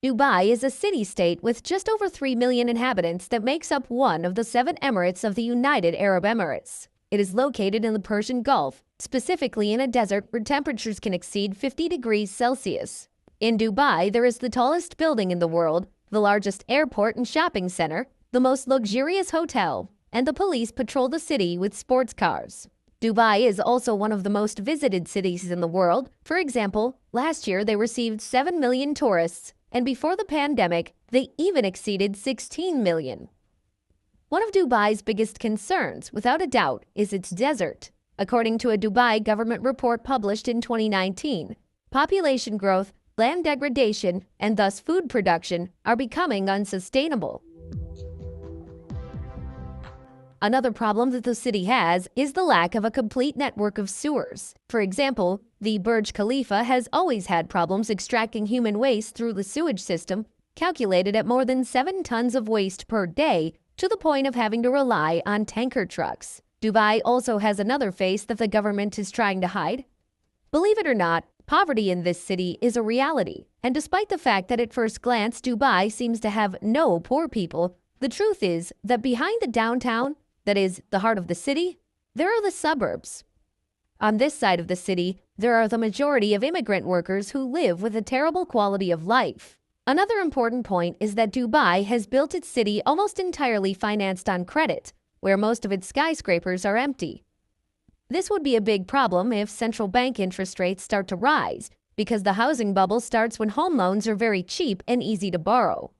Dubai is a city-state with just over 3 million inhabitants that makes up one of the 7 emirates of the United Arab Emirates. It is located in the Persian Gulf, specifically in a desert where temperatures can exceed 50 degrees Celsius. In Dubai, there is the tallest building in the world, the largest airport and shopping center, the most luxurious hotel, and the police patrol the city with sports cars. Dubai is also one of the most visited cities in the world. For example, last year they received 7 million tourists, and before the pandemic, they even exceeded 16 million. One of Dubai's biggest concerns, without a doubt, is its desert. According to a Dubai government report published in 2019, population growth, land degradation, and thus food production are becoming unsustainable. Another problem that the city has is the lack of a complete network of sewers. For example, the Burj Khalifa has always had problems extracting human waste through the sewage system, calculated at more than 7 tons of waste per day, to the point of having to rely on tanker trucks. Dubai also has another face that the government is trying to hide. Believe it or not, poverty in this city is a reality, and despite the fact that at first glance Dubai seems to have no poor people, the truth is that behind the downtown, that is, the heart of the city, there are the suburbs. On this side of the city, there are the majority of immigrant workers who live with a terrible quality of life. Another important point is that Dubai has built its city almost entirely financed on credit, where most of its skyscrapers are empty. This would be a big problem if central bank interest rates start to rise, because the housing bubble starts when home loans are very cheap and easy to borrow.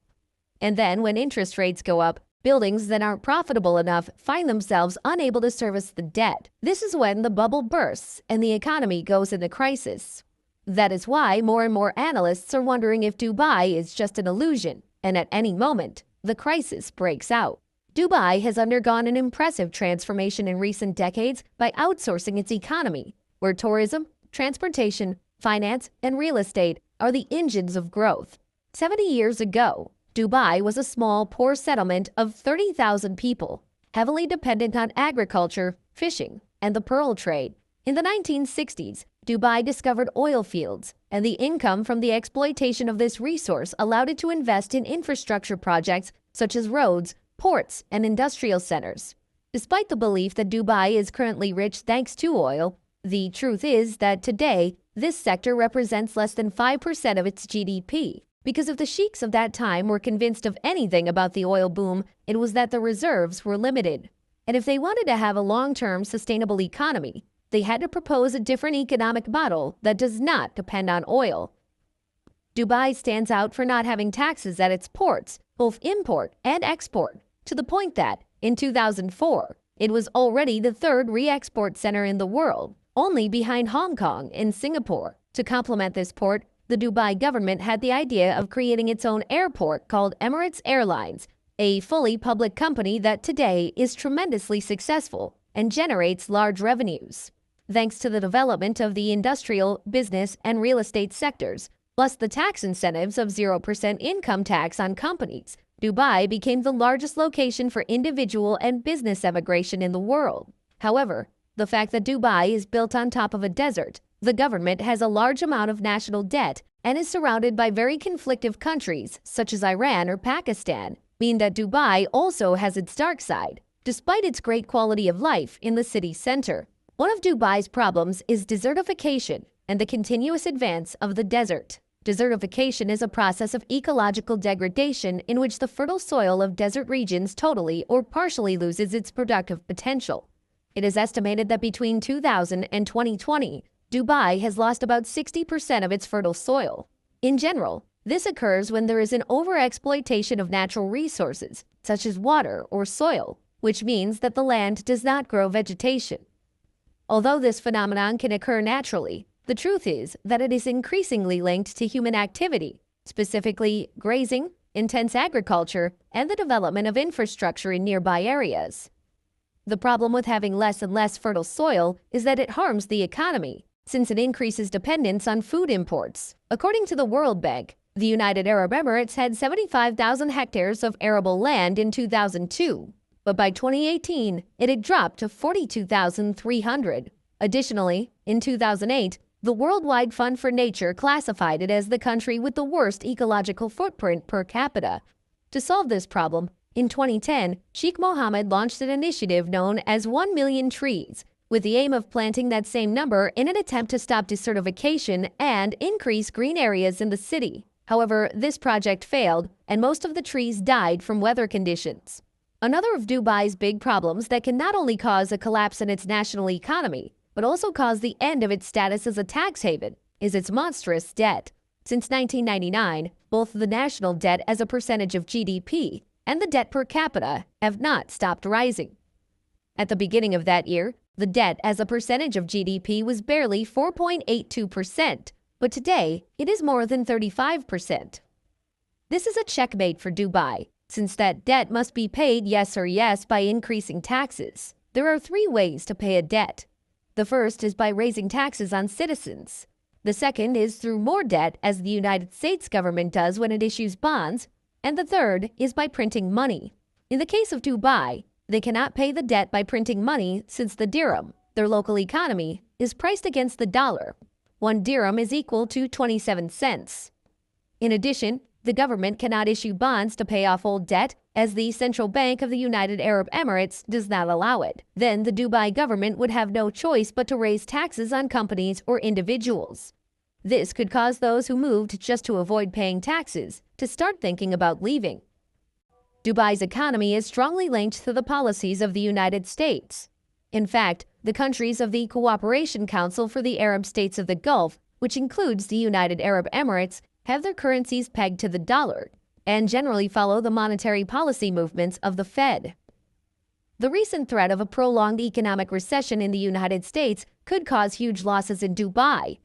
And then when interest rates go up, buildings that aren't profitable enough find themselves unable to service the debt. This is when the bubble bursts and the economy goes into crisis. That is why more and more analysts are wondering if Dubai is just an illusion, and at any moment, the crisis breaks out. Dubai has undergone an impressive transformation in recent decades by outsourcing its economy, where tourism, transportation, finance, and real estate are the engines of growth. 70 years ago, Dubai was a small, poor settlement of 30,000 people, heavily dependent on agriculture, fishing, and the pearl trade. In the 1960s, Dubai discovered oil fields, and the income from the exploitation of this resource allowed it to invest in infrastructure projects such as roads, ports, and industrial centers. Despite the belief that Dubai is currently rich thanks to oil, the truth is that today, this sector represents less than 5% of its GDP. Because if the sheiks of that time were convinced of anything about the oil boom, it was that the reserves were limited. And if they wanted to have a long-term sustainable economy, they had to propose a different economic model that does not depend on oil. Dubai stands out for not having taxes at its ports, both import and export, to the point that, in 2004, it was already the 3rd re-export center in the world, only behind Hong Kong and Singapore. To complement this port, the Dubai government had the idea of creating its own airport called Emirates Airlines, a fully public company that today is tremendously successful and generates large revenues. Thanks to the development of the industrial, business, and real estate sectors, plus the tax incentives of 0% income tax on companies, Dubai became the largest location for individual and business emigration in the world. However, the fact that Dubai is built on top of a desert, the government has a large amount of national debt and is surrounded by very conflictive countries, such as Iran or Pakistan, mean that Dubai also has its dark side, despite its great quality of life in the city center. One of Dubai's problems is desertification and the continuous advance of the desert. Desertification is a process of ecological degradation in which the fertile soil of desert regions totally or partially loses its productive potential. It is estimated that between 2000 and 2020, Dubai has lost about 60% of its fertile soil. In general, this occurs when there is an overexploitation of natural resources, such as water or soil, which means that the land does not grow vegetation. Although this phenomenon can occur naturally, the truth is that it is increasingly linked to human activity, specifically grazing, intense agriculture, and the development of infrastructure in nearby areas. The problem with having less and less fertile soil is that it harms the economy, since it increases dependence on food imports. According to the World Bank, the United Arab Emirates had 75,000 hectares of arable land in 2002, but by 2018, it had dropped to 42,300. Additionally, in 2008, The Worldwide Fund for Nature classified it as the country with the worst ecological footprint per capita. To solve this problem, in 2010, Sheikh Mohammed launched an initiative known as 1 Million Trees, with the aim of planting that same number in an attempt to stop desertification and increase green areas in the city. However, this project failed, and most of the trees died from weather conditions. Another of Dubai's big problems that can not only cause a collapse in its national economy, but also cause the end of its status as a tax haven, is its monstrous debt. Since 1999, both the national debt as a percentage of GDP and the debt per capita have not stopped rising. At the beginning of that year, the debt as a percentage of GDP was barely 4.82%, but today it is more than 35%. This is a checkmate for Dubai, since that debt must be paid yes or yes by increasing taxes. There are three ways to pay a debt. The first is by raising taxes on citizens. The second is through more debt, as the United States government does when it issues bonds. And the third is by printing money. In the case of Dubai, they cannot pay the debt by printing money since the dirham, their local economy, is priced against the dollar. 1 dirham is equal to 27 cents. In addition, the government cannot issue bonds to pay off old debt, as the Central Bank of the United Arab Emirates does not allow it. Then the Dubai government would have no choice but to raise taxes on companies or individuals. This could cause those who moved just to avoid paying taxes to start thinking about leaving. Dubai's economy is strongly linked to the policies of the United States. In fact, the countries of the Cooperation Council for the Arab States of the Gulf, which includes the United Arab Emirates, have their currencies pegged to the dollar and generally follow the monetary policy movements of the Fed. The recent threat of a prolonged economic recession in the United States could cause huge losses in Dubai.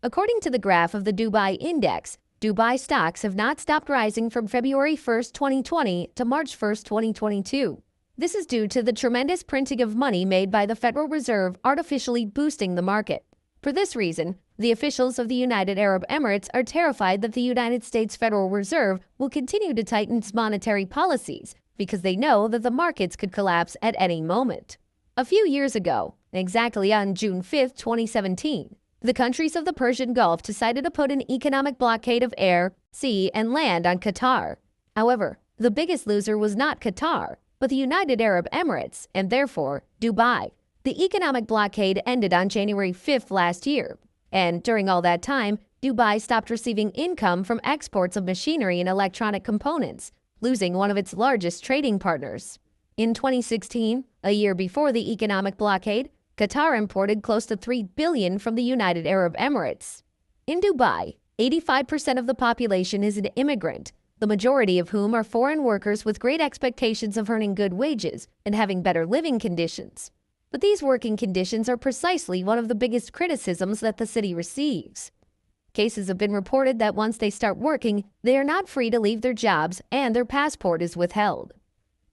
According to the graph of the Dubai Index, Dubai stocks have not stopped rising from February 1, 2020 to March 1, 2022. This is due to the tremendous printing of money made by the Federal Reserve artificially boosting the market. For this reason, the officials of the United Arab Emirates are terrified that the United States Federal Reserve will continue to tighten its monetary policies because they know that the markets could collapse at any moment. A few years ago, exactly on June 5, 2017, the countries of the Persian Gulf decided to put an economic blockade of air, sea, and land on Qatar. However, the biggest loser was not Qatar, but the United Arab Emirates, and therefore Dubai. The economic blockade ended on January 5th last year, and during all that time, Dubai stopped receiving income from exports of machinery and electronic components, losing one of its largest trading partners. In 2016, a year before the economic blockade, Qatar imported close to $3 billion from the United Arab Emirates. In Dubai, 85% of the population is an immigrant, the majority of whom are foreign workers with great expectations of earning good wages and having better living conditions. But these working conditions are precisely one of the biggest criticisms that the city receives. Cases have been reported that once they start working, they are not free to leave their jobs and their passport is withheld.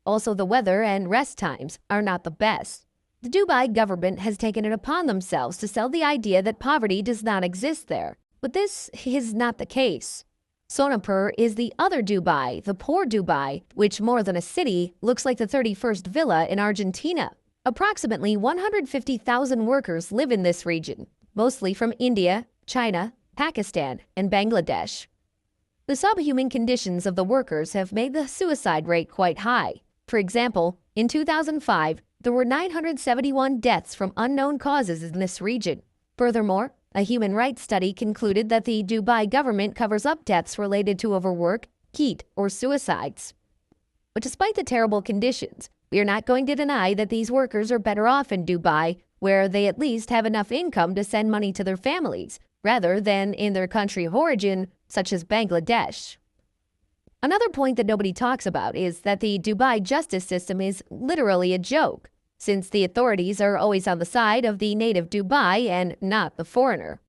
Also, the weather and rest times are not the best. The Dubai government has taken it upon themselves to sell the idea that poverty does not exist there, but this is not the case. Sonapur is the other Dubai, the poor Dubai, which more than a city looks like the 31st villa in Argentina. Approximately 150,000 workers live in this region, mostly from India, China, Pakistan, and Bangladesh. The subhuman conditions of the workers have made the suicide rate quite high. For example, in 2005, there were 971 deaths from unknown causes in this region. Furthermore, a human rights study concluded that the Dubai government covers up deaths related to overwork, heat, or suicides. But despite the terrible conditions, we are not going to deny that these workers are better off in Dubai, where they at least have enough income to send money to their families, rather than in their country of origin, such as Bangladesh. Another point that nobody talks about is that the Dubai justice system is literally a joke, since the authorities are always on the side of the native Dubai and not the foreigner.